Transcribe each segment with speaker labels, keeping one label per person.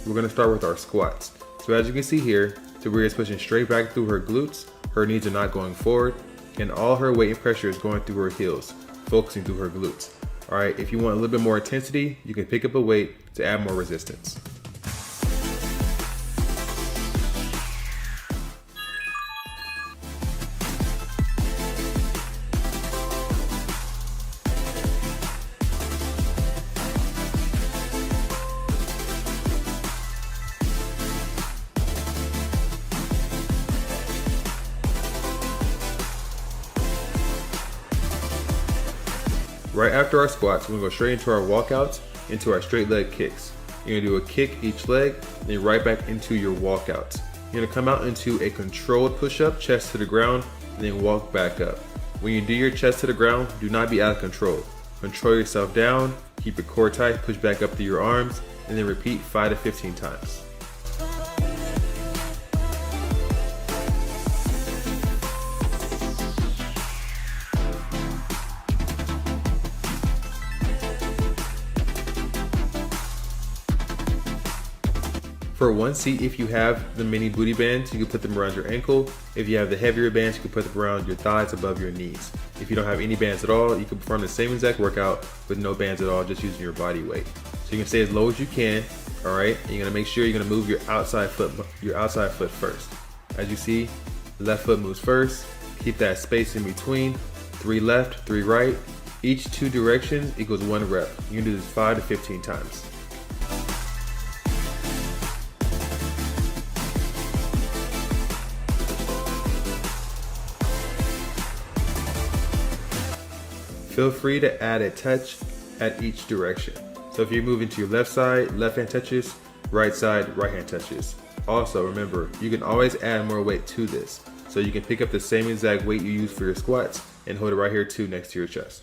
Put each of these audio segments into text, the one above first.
Speaker 1: we're going to start with our squats. So as you can see here, Tabria is pushing straight back through her glutes, her knees are not going forward, and all her weight and pressure is going through her heels, focusing through her glutes. Alright, if you want a little bit more intensity, you can pick up a weight to add more resistance. Right after our squats, we're gonna go straight into our walkouts, into our straight leg kicks. You're gonna do a kick each leg, then right back into your walkouts. You're gonna come out into a controlled push-up, chest to the ground, and then walk back up. When you do your chest to the ground, do not be out of control. Control yourself down, keep your core tight, push back up through your arms, and then repeat 5 to 15 times. For one seat, if you have the mini booty bands, you can put them around your ankle. If you have the heavier bands, you can put them around your thighs above your knees. If you don't have any bands at all, you can perform the same exact workout with no bands at all, just using your body weight. So you can stay as low as you can, all right? And you're gonna make sure you're gonna move your outside foot first. As you see, left foot moves first. Keep that space in between. 3 left, 3 right. Each 2 directions equals 1 rep. You can do this 5 to 15 times. Feel free to add a touch at each direction. So if you're moving to your left side, left hand touches, right side, right hand touches. Also remember, you can always add more weight to this. So you can pick up the same exact weight you use for your squats and hold it right here too next to your chest.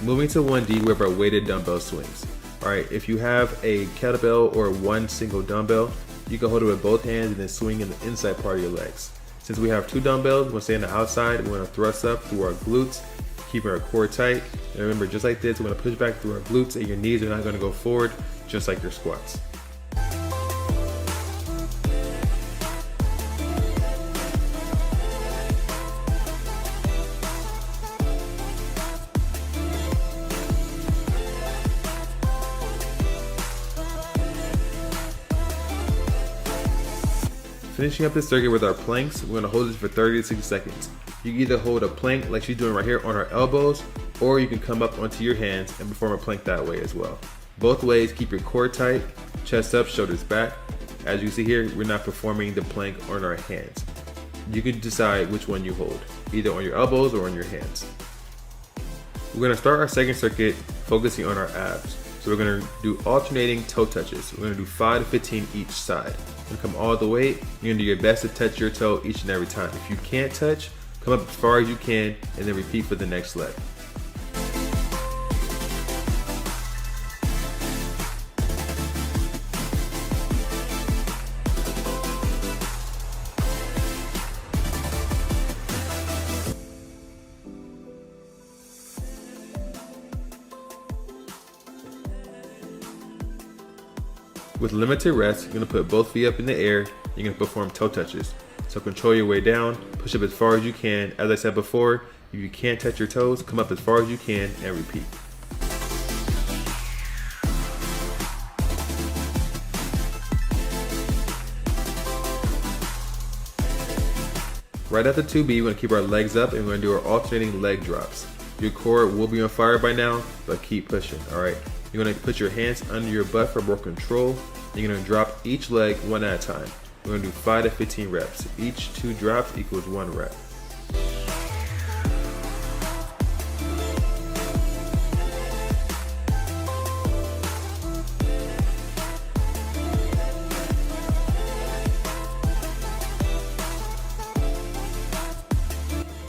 Speaker 1: Moving to 1D, we have our weighted dumbbell swings. All right, if you have a kettlebell or one single dumbbell, you can hold it with both hands and then swing in the inside part of your legs. Since we have 2 dumbbells, we're gonna stay on the outside, we're gonna thrust up through our glutes, keeping our core tight. And remember, just like this, we're gonna push back through our glutes and your knees are not gonna go forward, just like your squats. Finishing up this circuit with our planks, we're gonna hold this for 30 to 60 seconds. You can either hold a plank like she's doing right here on her elbows, or you can come up onto your hands and perform a plank that way as well. Both ways, keep your core tight, chest up, shoulders back. As you see here, we're not performing the plank on our hands. You can decide which one you hold, either on your elbows or on your hands. We're gonna start our second circuit focusing on our abs. So we're gonna do alternating toe touches. We're gonna do 5 to 15 each side. You're gonna come all the way. You're gonna do your best to touch your toe each and every time. If you can't touch, come up as far as you can and then repeat for the next leg. With limited rest, you're gonna put both feet up in the air. You're gonna perform toe touches. So control your way down, push up as far as you can. As I said before, if you can't touch your toes, come up as far as you can and repeat. Right after 2B, we're gonna keep our legs up and we're gonna do our alternating leg drops. Your core will be on fire by now, but keep pushing, all right? You're gonna put your hands under your butt for more control. You're gonna drop each leg one at a time. We're gonna do 5 to 15 reps. Each 2 drops equals 1 rep.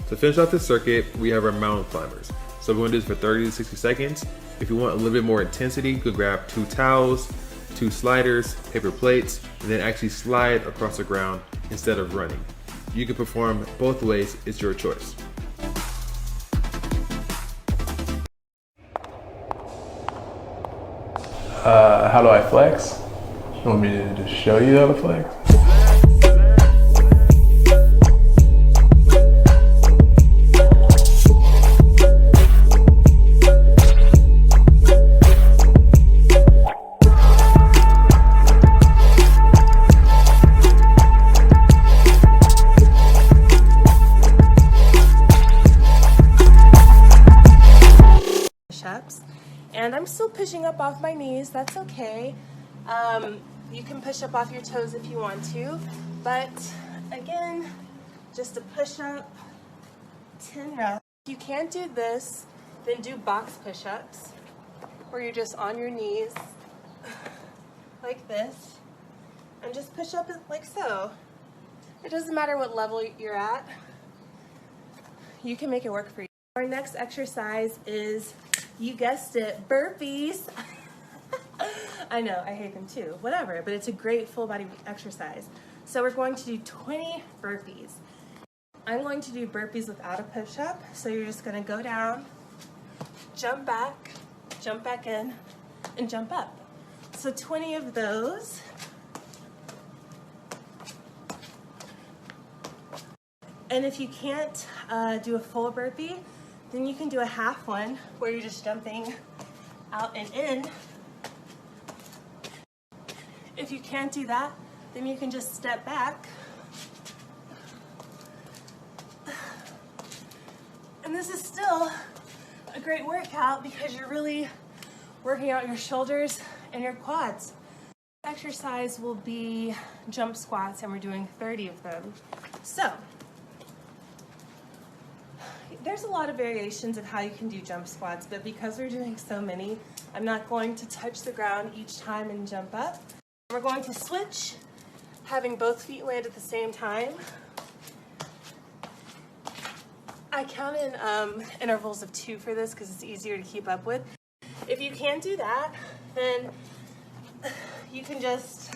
Speaker 1: To finish off this circuit, we have our mountain climbers. So we're gonna do this for 30 to 60 seconds. If you want a little bit more intensity, you could grab 2 towels, 2 sliders, paper plates, and then actually slide across the ground instead of running. You can perform both ways, it's your choice.
Speaker 2: How do I flex? You want me to just show you how to flex?
Speaker 3: Push-ups, and I'm still pushing up off my knees. That's okay. You can push up off your toes if you want to, but again, just a push-up, 10 reps. If you can't do this, then do box push-ups, where you're just on your knees like this, and just push up like so. It doesn't matter what level you're at. You can make it work for you. Our next exercise is, you guessed it, burpees. I know, I hate them too, whatever, but it's a great full body exercise. So we're going to do 20 burpees. I'm going to do burpees without a push-up, so you're just gonna go down, jump back in, and jump up. So 20 of those. And if you can't do a full burpee, then you can do a half one where you're just jumping out and in. If you can't do that, then you can just step back. And this is still a great workout because you're really working out your shoulders and your quads. Exercise will be jump squats, and we're doing 30 of them. So, there's a lot of variations of how you can do jump squats, but because we're doing so many, I'm not going to touch the ground each time and jump up. We're going to switch, having both feet land at the same time. I count in intervals of 2 for this because it's easier to keep up with. If you can't do that, then you can just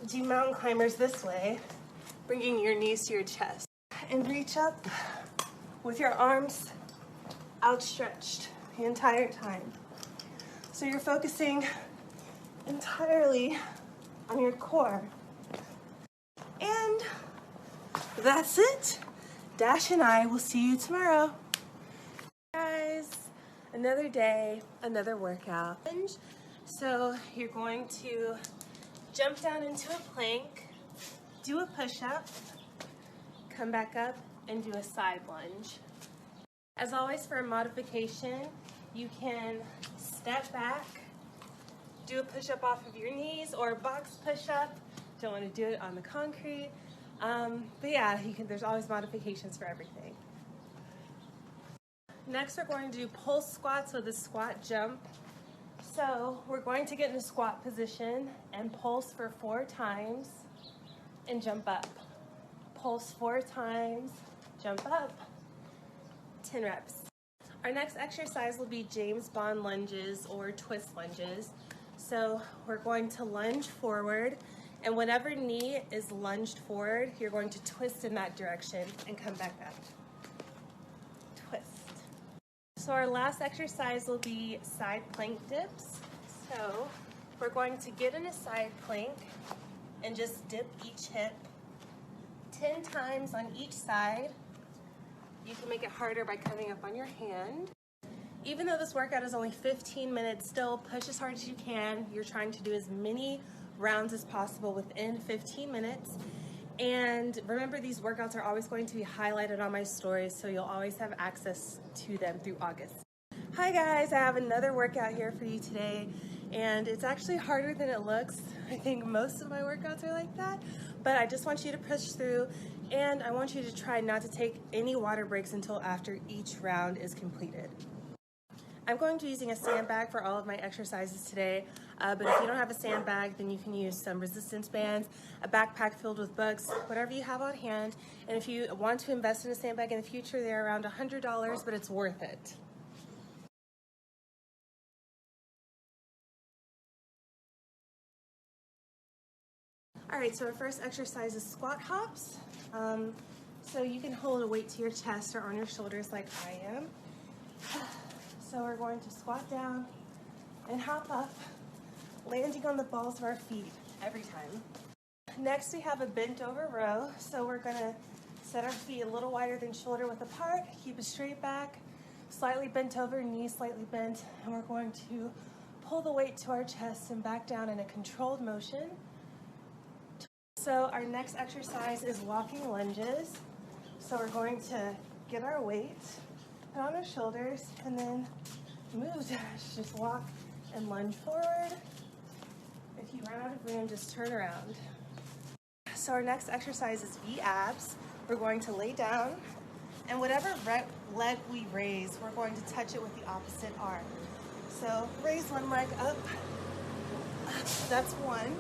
Speaker 3: do mountain climbers this way, bringing your knees to your chest. And reach up with your arms outstretched the entire time. So you're focusing entirely on your core. And that's it. Dash and I will see you tomorrow. Guys, another day, another workout. So you're going to jump down into a plank, do a push-up, come back up, and do a side lunge. As always, for a modification, you can step back, do a push-up off of your knees, or a box push-up. Don't want to do it on the concrete. But yeah, there's always modifications for everything. Next, we're going to do pulse squats with a squat jump. So we're going to get in a squat position and pulse for 4 times and jump up. Pulse 4 times, jump up, 10 reps. Our next exercise will be James Bond lunges or twist lunges. So we're going to lunge forward, and whatever knee is lunged forward, you're going to twist in that direction and come back up. Twist. So our last exercise will be side plank dips. So we're going to get in a side plank and just dip each hip 10 times on each side. You can make it harder by coming up on your hand. Even though this workout is only 15 minutes, still push as hard as you can. You're trying to do as many rounds as possible within 15 minutes. And remember, these workouts are always going to be highlighted on my stories, so you'll always have access to them through August. Hi guys, I have another workout here for you today, and it's actually harder than it looks. I think most of my workouts are like that, but I just want you to push through, and I want you to try not to take any water breaks until after each round is completed. I'm going to be using a sandbag for all of my exercises today, but if you don't have a sandbag, then you can use some resistance bands, a backpack filled with books, whatever you have on hand. And if you want to invest in a sandbag in the future, they're around $100, but it's worth it. All right, so our first exercise is squat hops. So you can hold a weight to your chest or on your shoulders like I am. So we're going to squat down and hop up, landing on the balls of our feet every time. Next, we have a bent over row. So we're gonna set our feet a little wider than shoulder width apart, keep a straight back, slightly bent over, knees slightly bent, and we're going to pull the weight to our chest and back down in a controlled motion. So our next exercise is walking lunges. So we're going to get our weight, put on our shoulders, and then move dash. Just walk and lunge forward. If you run out of room, just turn around. So our next exercise is V-abs. We're going to lay down, and whatever leg we raise, we're going to touch it with the opposite arm. So raise one leg up. That's one.